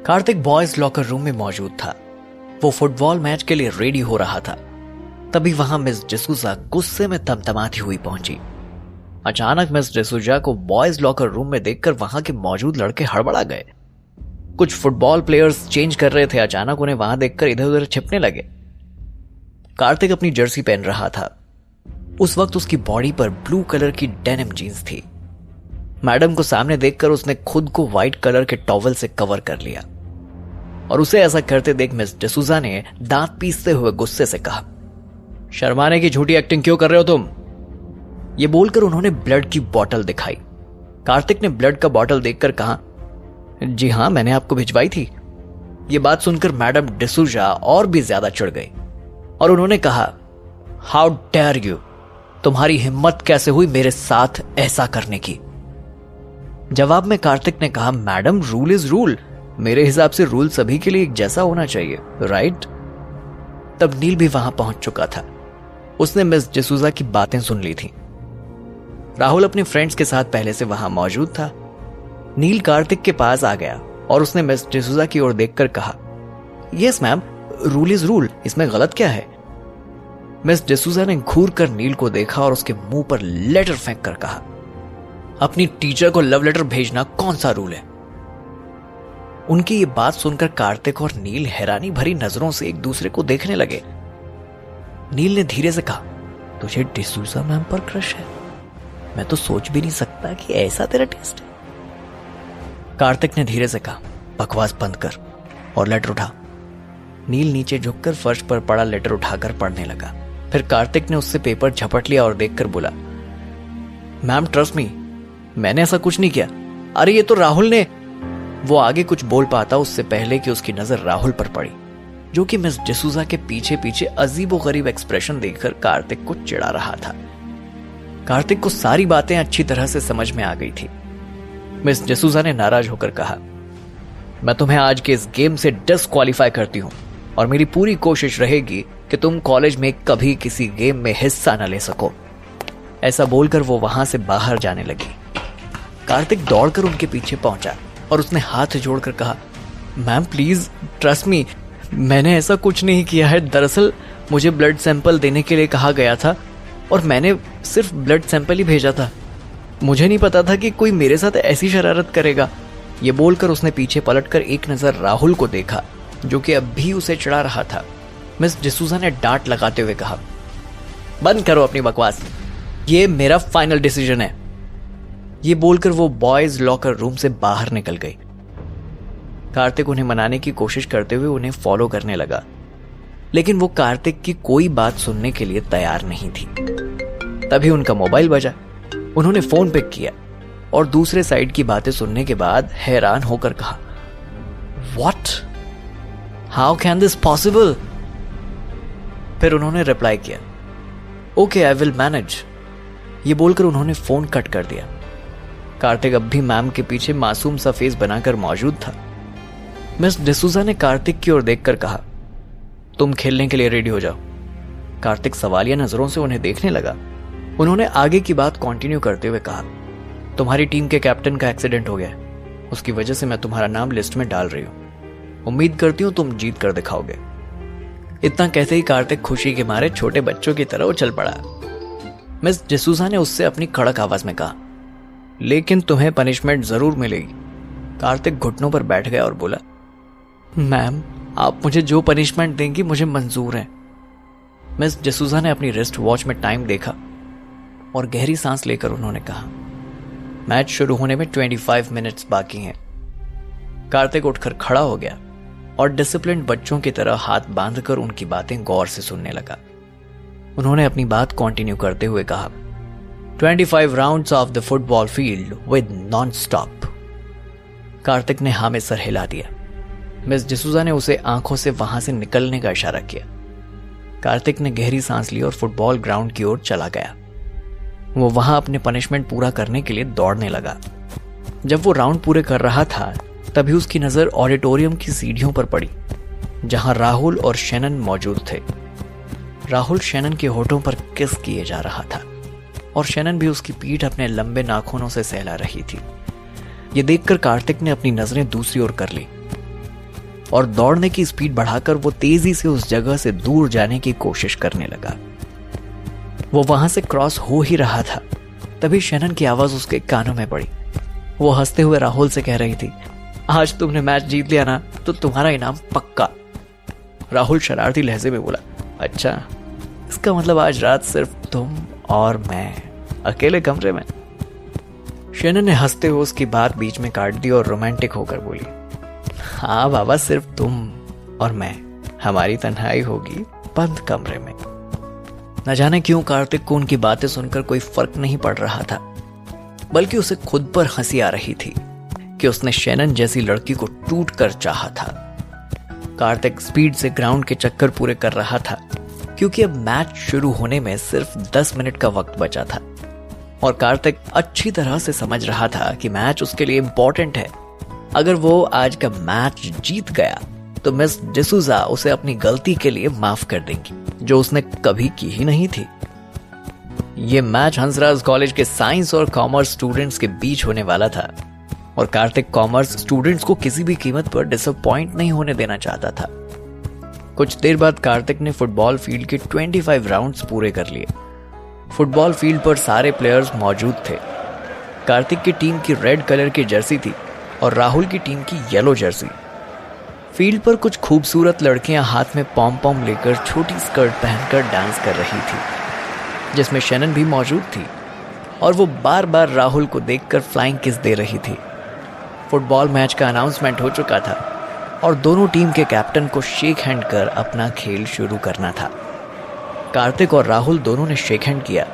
Kartik boys locker room में मौजूद था। वो फुटबॉल मैच के लिए रेडी हो रहा था। तभी वहां मिस डिसूजा गुस्से में तमतमाती हुई पहुंची। अचानक मिस डिसूजा को बॉयज लॉकर रूम में देखकर वहां के मौजूद लड़के हड़बड़ा गए। कुछ फुटबॉल प्लेयर्स चेंज कर रहे थे। अचानक उन्हें वहां देखकर इधर उधर छिपने लगे। कार्तिक अपनी जर्सी पहन रहा था। उस वक्त उसकी बॉडी पर ब्लू कलर की डेनिम जीन्स थी। मैडम को सामने देखकर उसने खुद को व्हाइट कलर के टॉवल से कवर कर लिया और उसे ऐसा करते देख मिस डिसूजा ने दांत पीसते हुए गुस्से से कहा, शर्माने की झूठी एक्टिंग क्यों कर रहे हो तुम? ये बोलकर उन्होंने ब्लड की बोतल दिखाई। कार्तिक ने ब्लड का बोतल देखकर कहा, जी हां, मैंने आपको भिजवाई थी। यह बात सुनकर मैडम डिसूजा और भी ज्यादा चिढ़ गई और उन्होंने कहा, हाउ डेयर यू, तुम्हारी हिम्मत कैसे हुई मेरे साथ ऐसा करने की? जवाब में कार्तिक ने कहा, मैडम रूल इज रूल, मेरे हिसाब से रूल सभी के लिए एक जैसा होना चाहिए, राइट? तब नील भी वहां पहुंच चुका था। उसने मिस डिसूजा की बातें सुन ली थी। राहुल अपने फ्रेंड्स के साथ पहले से वहां मौजूद था। नील कार्तिक के पास आ गया और उसने मिस डिसूजा की ओर देखकर कहा, yes ma'am, rule is rule, इसमें गलत क्या है? मिस डिसूजा ने घूर कर नील को देखा और उसके मुंह पर लेटर फेंक कर कहा, अपनी टीचर को लव लेटर भेजना कौन सा रूल है? उनकी ये बात सुनकर कार्तिक और नील हैरानी भरी नजरों से एक दूसरे को देखने लगे। नील ने धीरे से कहा, तुझे डिसूजा मैम पर क्रश है? मैं तो सोच भी नहीं सकता कि ऐसा तेरा टेस्ट है। कार्तिक ने धीरे से कहा, बकवास बंद कर और लेटर उठा। नील नीचे झुककर फर्श पर पड़ा लेटर उठाकर पढ़ने लगा। फिर कार्तिक ने उससे पेपर झपट लिया और देखकर बोला, मैम ट्रस्ट मी, मैंने ऐसा कुछ नहीं किया। अरे ये तो राहुल ने। वो आगे कुछ बोल पाता उससे पहले कि उसकी नजर राहुल पर पड़ी, जो कि मिस डिसूजा के पीछे पीछे अजीबोगरीब एक्सप्रेशन देखकर कार्तिक को चिढ़ा रहा था। कार्तिक को सारी बातें अच्छी तरह से समझ में आ गई थी। मिस डिसूजा ने नाराज होकर कहा, मैं तुम्हें आज के इस गेम से डिस्क्वालीफाई करती हूं और मेरी पूरी कोशिश रहेगी कि तुम कॉलेज में कभी किसी गेम में हिस्सा न ले सको। ऐसा बोलकर वो वहां से बाहर जाने लगी। कार्तिक दौड़कर उनके पीछे पहुंचा और उसने हाथ जोड़कर कहा, मैम प्लीज ट्रस्ट मी, मैंने ऐसा कुछ नहीं किया है। दरअसल मुझे ब्लड सैंपल देने के लिए कहा गया था और मैंने सिर्फ ब्लड सैंपल ही भेजा था। मुझे नहीं पता था कि कोई मेरे साथ ऐसी शरारत करेगा। ये बोलकर उसने पीछे पलटकर एक नजर राहुल को देखा, जो कि अब भी उसे चिढ़ा रहा था। मिस डिसूजा ने डांट लगाते हुए कहा, बंद करो अपनी बकवास, ये मेरा फाइनल डिसीजन है। ये बोलकर वो बॉयज लॉकर रूम से बाहर निकल गई। कार्तिक उन्हें मनाने की कोशिश करते हुए उन्हें फॉलो करने लगा, लेकिन वो कार्तिक की कोई बात सुनने के लिए तैयार नहीं थी। तभी उनका मोबाइल बजा। उन्होंने फोन पिक किया और दूसरे साइड की बातें सुनने के बाद हैरान होकर कहा, what, how can this possible? फिर उन्होंने रिप्लाई किया, ओके आई विल मैनेज। ये बोलकर उन्होंने फोन कट कर दिया। कार्तिक अब भी मैम के पीछे मासूम सा फेस बनाकर मौजूद था। मिस डिसूजा ने कार्तिक की ओर देखकर कहा, तुम खेलने के लिए रेडी हो जाओ। कार्तिक सवालिया नजरों से उन्हें देखने लगा। उन्होंने आगे की बात कंटिन्यू करते हुए कहा, तुम्हारी टीम के कैप्टन का एक्सीडेंट हो गया है, उसकी वजह से मैं तुम्हारा नाम लिस्ट में डाल रही हूं। उम्मीद करती हूं तुम जीत कर दिखाओगे। इतना कहते ही कार्तिक खुशी के मारे छोटे बच्चों की तरह उछल पड़ा। मिस डिसूजा ने उससे अपनी कड़क आवाज में कहा, लेकिन तुम्हें पनिशमेंट जरूर मिलेगी। कार्तिक घुटनों पर बैठ गया और बोला, मैम आप मुझे जो पनिशमेंट देंगी मुझे मंजूर है। मिस डिसूजा ने अपनी रिस्ट वॉच में टाइम देखा और गहरी सांस लेकर उन्होंने कहा, मैच शुरू होने में 25 मिनट्स बाकी हैं। कार्तिक उठकर खड़ा हो गया और डिसिप्लिन्ड बच्चों की तरह हाथ बांधकर उनकी बातें गौर से सुनने लगा। उन्होंने अपनी बात कंटिन्यू करते हुए कहा, 25 rounds of the football field with non stop. Kartik ने हाँ में सर हिला दिया। मिस डिसूजा ने उसे आंखों से वहां से निकलने का इशारा किया। कार्तिक ने गहरी सांस ली और फुटबॉल ग्राउंड की ओर चला गया। वो वहां अपने पनिशमेंट पूरा करने के लिए दौड़ने लगा। जब वो राउंड पूरे कर रहा था तभी उसकी नजर ऑडिटोरियम की सीढ़ियों पर पड़ी, जहां राहुल और शैनन मौजूद थे। राहुल शैनन के होठों पर किस किए जा रहा था और शैनन भी उसकी पीठ अपने लंबे नाखूनों से सहला रही थी। ये देखकर कार्तिक ने अपनी नजरें दूसरी ओर कर ली। और दौड़ने की स्पीड बढ़ाकर वो तेजी से उस जगह से दूर जाने की कोशिश करने लगा। वो वहां से क्रॉस हो ही रहा था, तभी शैनन की आवाज उसके कानों में पड़ी। वो हंसते हुए राहुल से कह रही थी, आज तुमने मैच जीत लिया ना, तो तुम्हारा इनाम पक्का। राहुल शरारती लहजे में बोला, अच्छा, इसका मतलब आज रात सिर्फ तुम और मैं अकेले कमरे में। शैनन ने हंसते हुए उसकी बात बीच में काट दी और रोमांटिक होकर बोली, हाँ बाबा, सिर्फ तुम और मैं, हमारी तन्हाई होगी बंद कमरे में। न जाने क्यों कार्तिक को उनकी बातें सुनकर कोई फर्क नहीं पड़ रहा था, बल्कि उसे खुद पर हंसी आ रही थी कि उसने शैनन जैसी लड़की को टूट कर चाहा था। कार्तिक स्पीड से ग्राउंड के चक्कर पूरे कर रहा था, क्योंकि अब मैच शुरू होने में सिर्फ 10 मिनट का वक्त बचा था और कार्तिक अच्छी तरह से समझ रहा था कि मैच उसके लिए इंपॉर्टेंट है। अगर वो आज का मैच जीत गया तो मिस डिसूजा उसे अपनी गलती के लिए माफ कर देंगी, जो उसने कभी की ही नहीं थी। ये मैच हंसराज कॉलेज के साइंस और कॉमर्स स्टूडेंट्स के बीच होने वाला था और कार्तिक कॉमर्स स्टूडेंट्स को किसी भी कीमत पर डिसअपॉइंट नहीं होने देना चाहता था। कुछ देर बाद कार्तिक ने फुटबॉल फील्ड के 25 राउंड्स पूरे कर लिए। फुटबॉल फील्ड पर सारे प्लेयर्स मौजूद थे। कार्तिक की टीम की रेड कलर की जर्सी थी और राहुल की टीम की येलो जर्सी। फील्ड पर कुछ खूबसूरत लड़कियां हाथ में पॉम पॉम लेकर छोटी स्कर्ट पहनकर डांस कर रही थी, जिसमें शैनन भी मौजूद थी और वो बार बार राहुल को देखकर फ्लाइंग किस दे रही थी। फुटबॉल मैच का अनाउंसमेंट हो चुका था और दोनों टीम के कैप्टन को शेक हैंड कर अपना खेल शुरू करना था। कार्तिक और राहुल दोनों ने शेक हैंड किया।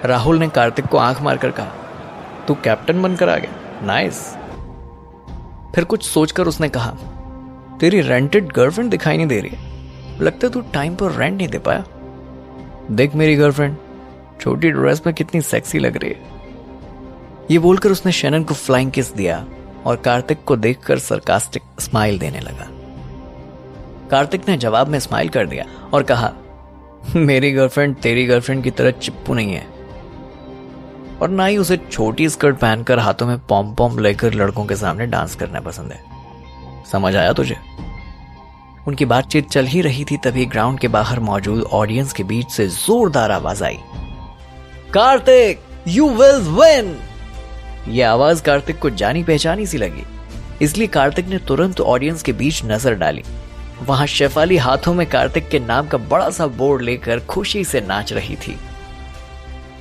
राहुल ने कार्तिक को आंख मारकर कहा, तू कैप्टन बनकर आ गया, नाइस। फिर कुछ सोचकर उसने कहा, तेरी रेंटेड गर्लफ्रेंड दिखाई नहीं दे रही, लगता तू टाइम पर रेंट नहीं दे पाया। देख मेरी गर्लफ्रेंड छोटी ड्रेस में कितनी सेक्सी लग रही है। ये बोलकर उसने शैनन को फ्लाइंग किस दिया और कार्तिक को देखकर सरकास्टिक स्माइल देने लगा। कार्तिक ने जवाब में स्माइल कर दिया और कहा, मेरी गर्लफ्रेंड तेरी गर्लफ्रेंड की तरह चिप्पू नहीं है और ना ही उसे छोटी स्कर्ट पहनकर हाथों में पॉम पॉम लेकर लड़कों के सामने डांस करना पसंद है। समझ आया तुझे? उनकी बातचीत चल ही रही थी, तभी ग्राउंड के बाहर मौजूद ऑडियंस के बीच से जोरदार आवाज आई, कार्तिक यू विल विन। यह आवाज कार्तिक को जानी पहचानी सी लगी, इसलिए कार्तिक ने तुरंत ऑडियंस के बीच नजर डाली। वहां शेफाली हाथों में कार्तिक के नाम का बड़ा सा बोर्ड लेकर खुशी से नाच रही थी।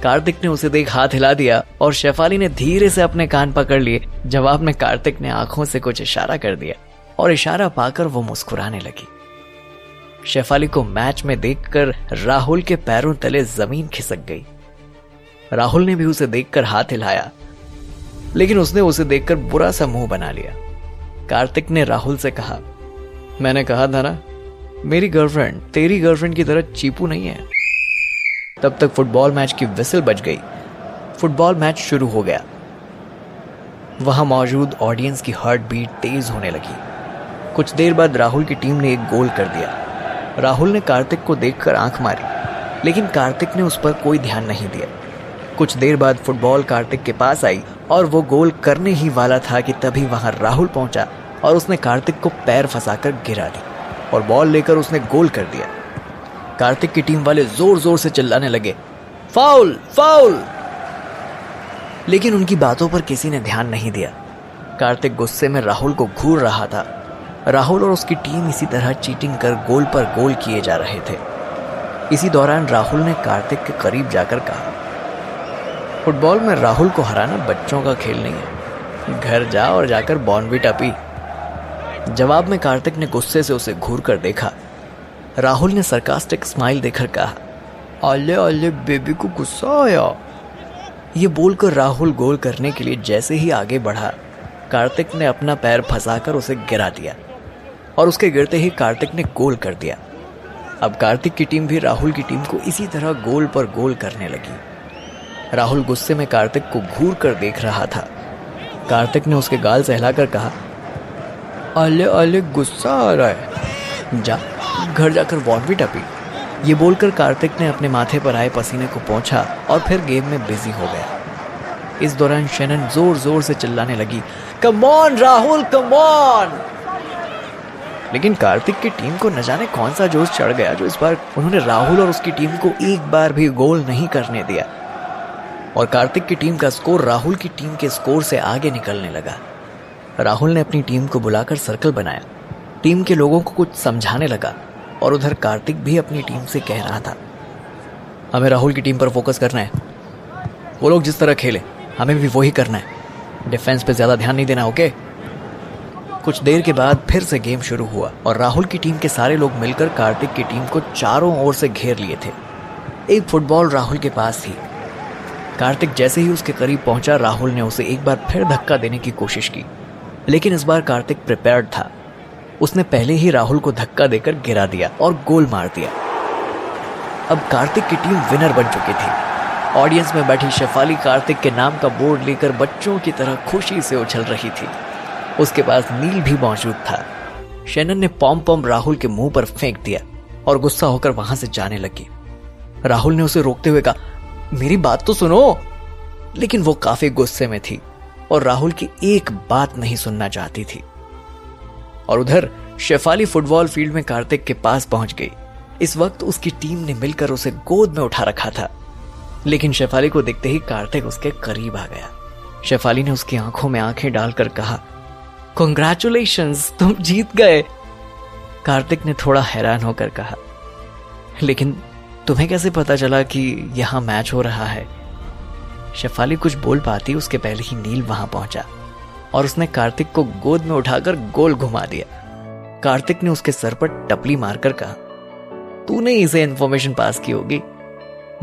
कार्तिक ने उसे देख हाथ हिला दिया और शेफाली ने धीरे से अपने कान पकड़ लिए। जवाब में कार्तिक ने आंखों से कुछ इशारा कर दिया और इशारा पाकर वो मुस्कुराने लगी। शेफाली को मैच में देखकर राहुल के पैरों तले जमीन खिसक गई। राहुल ने भी उसे देखकर हाथ हिलाया, लेकिन उसने उसे देखकर बुरा सा मुंह बना लिया। कार्तिक ने राहुल से कहा, मैंने कहा था ना, मेरी गर्लफ्रेंड तेरी गर्लफ्रेंड की तरह चीपू नहीं है। तब तक फुटबॉल मैच की विसिल बज गई। फुटबॉल मैच शुरू हो गया। वहां मौजूद ऑडियंस की हार्ट बीट तेज होने लगी। कुछ देर बाद राहुल की टीम ने एक गोल कर दिया। राहुल ने कार्तिक को देखकर आंख मारी, लेकिन कार्तिक ने उस पर कोई ध्यान नहीं दिया। कुछ देर बाद फुटबॉल कार्तिक के पास आई और वो गोल करने ही वाला था कि तभी वहां राहुल पहुंचा और उसने कार्तिक को पैर फंसाकर गिरा दी और बॉल लेकर उसने गोल कर दिया। कार्तिक की टीम वाले जोर जोर से चिल्लाने लगे, फाउल फाउल, लेकिन उनकी बातों पर किसी ने ध्यान नहीं दिया। कार्तिक गुस्से में राहुल को घूर रहा था। राहुल और उसकी टीम इसी तरह चीटिंग कर गोल पर गोल किए जा रहे थे। इसी दौरान राहुल ने कार्तिक के करीब जाकर कहा, फुटबॉल में राहुल को हराना बच्चों का खेल नहीं है, घर जा और जाकर बॉर्नविटा पी। जवाब में कार्तिक ने गुस्से से उसे घूर कर देखा। राहुल ने सरकास्टिक स्माइल देकर कहा, अले अले बेबी को गुस्सा आया। ये बोलकर राहुल गोल करने के लिए जैसे ही आगे बढ़ा, कार्तिक ने अपना पैर फंसाकर उसे गिरा दिया और उसके गिरते ही कार्तिक ने गोल कर दिया। अब कार्तिक की टीम भी राहुल की टीम को इसी तरह गोल पर गोल करने लगी। राहुल गुस्से में कार्तिक को घूर कर देख रहा था। कार्तिक ने उसके गाल से हिलाकर कहा, अले अले गुस्सा आ रहा है, जा घर जाकर बॉर्नविटा पी। ये बोलकर कार्तिक ने अपने माथे पर आए पसीने को पोंछा और फिर गेम में बिजी हो गया। इस दौरान शैनन जोर जोर से चिल्लाने लगी, come on Rahul come on. लेकिन कार्तिक की टीम को न जाने कौन सा जोश चढ़ गया जो इस बार उन्होंने राहुल और उसकी टीम को एक बार भी गोल नहीं करने दिया और कार्तिक की टीम का स्कोर राहुल की टीम के स्कोर से आगे निकलने लगा। राहुल ने अपनी टीम को बुलाकर सर्कल बनाया, टीम के लोगों को कुछ समझाने लगा और उधर कार्तिक भी अपनी टीम से कह रहा था, हमें राहुल की टीम पर फोकस करना है, वो लोग जिस तरह खेले हमें भी वही करना है, डिफेंस पे ज्यादा ध्यान नहीं देना, ओके। कुछ देर के बाद फिर से गेम शुरू हुआ और राहुल की टीम के सारे लोग मिलकर कार्तिक की टीम को चारों ओर से घेर लिए थे। एक फुटबॉल राहुल के पास थी। कार्तिक जैसे ही उसके करीब पहुंचा, राहुल ने उसे एक बार फिर धक्का देने की कोशिश की, लेकिन इस बार कार्तिक प्रिपेयर्ड था। उसने पहले ही राहुल को धक्का देकर गिरा दिया और गोल मार दिया। अब कार्तिक की टीम विनर बन चुकी थी। ऑडियंस में बैठी शेफाली कार्तिक के नाम का बोर्ड लेकर बच्चों की तरह खुशी से उछल रही थी। उसके पास नील भी मौजूद था। शैनन ने पॉम पॉम राहुल के मुंह पर फेंक दिया और गुस्सा होकर वहां से जाने लगी। राहुल ने उसे रोकते हुए कहा, मेरी बात तो सुनो, लेकिन वो काफी गुस्से में थी और राहुल की एक बात नहीं सुनना चाहती थी। और उधर शेफाली फुटबॉल फील्ड में कार्तिक के पास पहुंच गई। इस वक्त उसकी टीम ने मिलकर उसे गोद में उठा रखा था, लेकिन शेफाली को देखते ही कार्तिक उसके करीब आ गया। शेफाली ने उसकी आंखों में आंखें डालकर कहा, कांग्रेचुलेशंस, तुम जीत गए। कार्तिक ने थोड़ा हैरान होकर कहा, लेकिन तुम्हें कैसे पता चला कि यहां मैच हो रहा है? शेफाली कुछ बोल पाती उसके पहले ही नील वहां पहुंचा और उसने कार्तिक को गोद में उठाकर गोल घुमा दिया। कार्तिक ने उसके सर पर टपली मारकर कहा, तूने इसे इंफॉर्मेशन पास की होगी।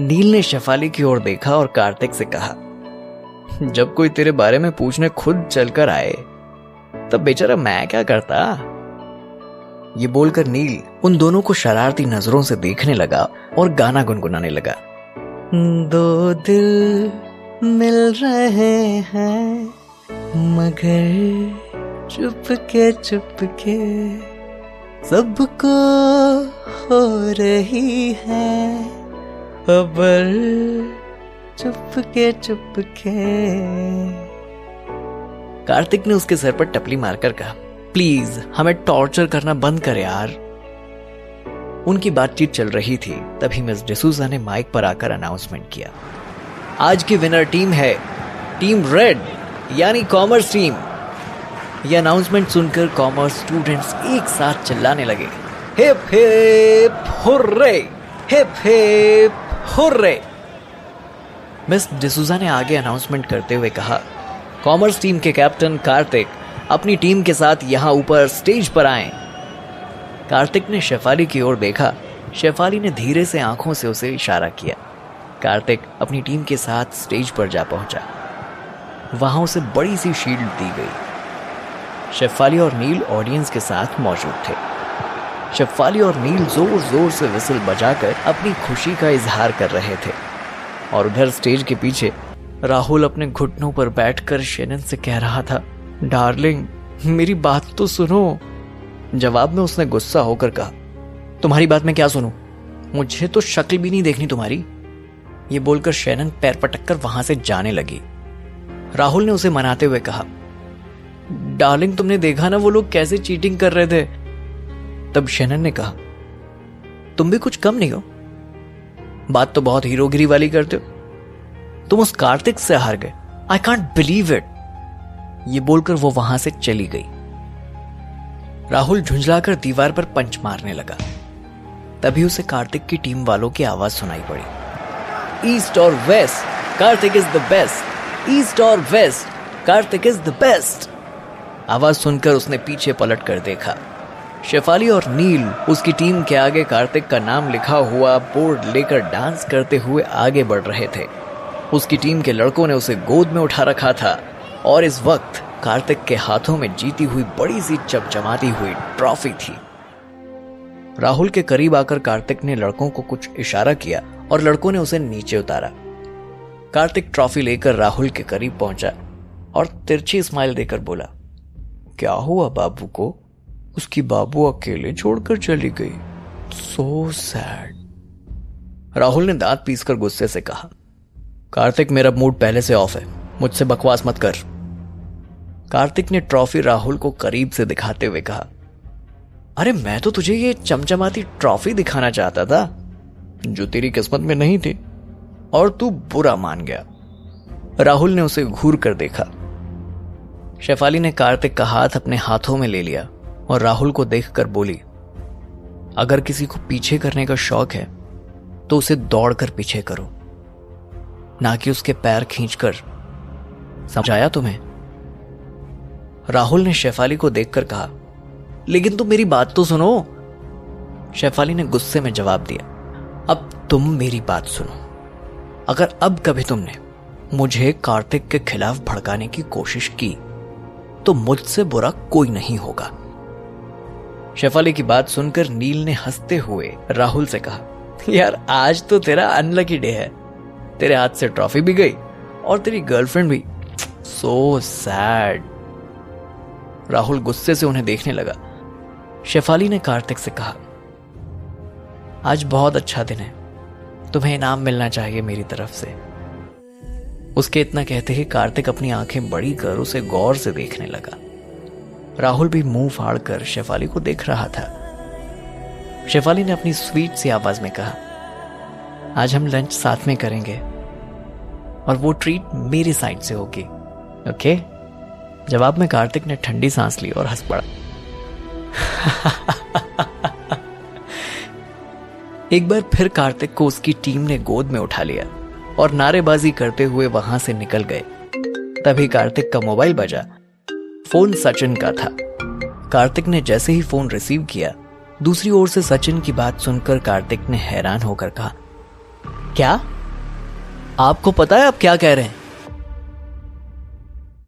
नील ने शेफाली की ओर देखा और कार्तिक से कहा, जब कोई तेरे बारे में पूछने खुद चलकर आए तब बेचारा मैं क्या करता। ये बोलकर नील उन दोनों को शरारती नजरों से देखने लगा और गाना गुनगुनाने लगा। दो दिल मिल रहे हैं मगर चुपके चुपके सबको हो रही है खबर, चुपके चुपके। कार्तिक ने उसके सर पर टपली मारकर कहा, प्लीज हमें टॉर्चर करना बंद कर यार। उनकी बातचीत चल रही थी, तभी मिस डिसूजा ने माइक पर आकर अनाउंसमेंट किया, आज की विनर टीम है टीम रेड, यानी कॉमर्स टीम। यह अनाउंसमेंट सुनकर कॉमर्स स्टूडेंट्स एक साथ चिल्लाने लगे, hip hip hurray, hip hip hurray. Miss D'Souza ने आगे अनाउंसमेंट करते हुए कहा, कॉमर्स टीम के कैप्टन कार्तिक अपनी टीम के साथ यहां ऊपर स्टेज पर आए। कार्तिक ने शेफाली की ओर देखा। शेफाली ने धीरे से आंखों से उसे इशारा किया। कार्तिक अपनी टीम के साथ स्टेज पर जा पहुंचा। वहां उसे बड़ी सी शील्ड दी गई। शेफाली और नील ऑडियंस के साथ मौजूद थे। शेफाली और नील जोर जोर से विसल बजाकर अपनी खुशी का इजहार कर रहे थे और उधर स्टेज के पीछे राहुल अपने घुटनों पर बैठकर शैनन से कह रहा था, डार्लिंग मेरी बात तो सुनो। जवाब में उसने गुस्सा होकर कहा, तुम्हारी बात मैं क्या सुनूं? मुझे तो शक्ल भी नहीं देखनी तुम्हारी। ये बोलकर शैनन पैर पटककर वहां से जाने लगी। राहुल ने उसे मनाते हुए कहा, डार्लिंग तुमने देखा ना वो लोग कैसे चीटिंग कर रहे थे। तब शैनन ने कहा, तुम भी कुछ कम नहीं हो, बात तो बहुत हीरोगिरी वाली करते हो। तुम उस कार्तिक से हार गए, आई कांट बिलीव इट। ये बोलकर वो वहां से चली गई। राहुल झुंझलाकर दीवार पर पंच मारने लगा। तभी उसे कार्तिक की टीम वालों की आवाज सुनाई पड़ी, ईस्ट और west, Kartik is the best, east और west, Kartik is the best. आवाज सुनकर उसने पीछे पलट कर देखा। शेफाली और नील उसकी टीम के आगे कार्तिक का नाम लिखा हुआ बोर्ड लेकर डांस करते हुए आगे बढ़ रहे थे। उसकी टीम के लड़कों ने उसे गोद में उठा रखा था और इस वक्त कार्तिक के हाथों में जीती हुई बड़ी सी चमचमाती हुई ट्रॉफी थी। राहुल के करीब आकर कार्तिक ने लड़कों को कुछ इशारा किया और लड़कों ने उसे नीचे उतारा। कार्तिक ट्रॉफी लेकर राहुल के करीब पहुंचा और तिरछी स्माइल देकर बोला, क्या हुआ बाबू को? उसकी बाबू अकेले छोड़कर चली गई, सो सैड। राहुल ने दांत पीसकर गुस्से से कहा, कार्तिक मेरा मूड पहले से ऑफ है, मुझसे बकवास मत कर। कार्तिक ने ट्रॉफी राहुल को करीब से दिखाते हुए कहा, अरे मैं तो तुझे ये चमचमाती ट्रॉफी दिखाना चाहता था जो तेरी किस्मत में नहीं थी, और तू बुरा मान गया। राहुल ने उसे घूर कर देखा। शेफाली ने कार्तिक का हाथ अपने हाथों में ले लिया और राहुल को देखकर बोली, अगर किसी को पीछे करने का शौक है तो उसे दौड़कर पीछे करो, ना कि उसके पैर खींचकर। समझ आया तुम्हें? राहुल ने शेफाली को देखकर कहा, लेकिन तुम मेरी बात तो सुनो। शेफाली ने गुस्से में जवाब दिया, अब तुम मेरी बात सुनो। अगर अब कभी तुमने मुझे कार्तिक के खिलाफ भड़काने की कोशिश की तो मुझसे बुरा कोई नहीं होगा। शेफाली की बात सुनकर नील ने हंसते हुए राहुल से कहा, यार आज तो तेरा अनलकी डे है, तेरे हाथ से ट्रॉफी भी गई और तेरी गर्लफ्रेंड भी। So sad. राहुल गुस्से से उन्हें देखने लगा। शेफाली ने कार्तिक से कहा, आज बहुत अच्छा दिन है, तुम्हें इनाम मिलना चाहिए मेरी तरफ से। उसके इतना कहते ही कार्तिक अपनी आंखें बड़ी कर उसे गौर से देखने लगा। राहुल भी मुंह फाड़ कर शेफाली को देख रहा था। शेफाली ने अपनी स्वीट सी आवाज में कहा, आज हम लंच साथ में करेंगे और वो ट्रीट मेरी साइड से होगी, ओके? जवाब में कार्तिक ने ठंडी सांस ली और हंस पड़ा। एक बार फिर कार्तिक को उसकी टीम ने गोद में उठा लिया और नारेबाजी करते हुए वहां से निकल गए। तभी कार्तिक का मोबाइल बजा। फोन सचिन का था। कार्तिक ने जैसे ही फोन रिसीव किया, दूसरी ओर से सचिन की बात सुनकर कार्तिक ने हैरान होकर कहा, क्या? आपको पता है आप क्या कह रहे हैं?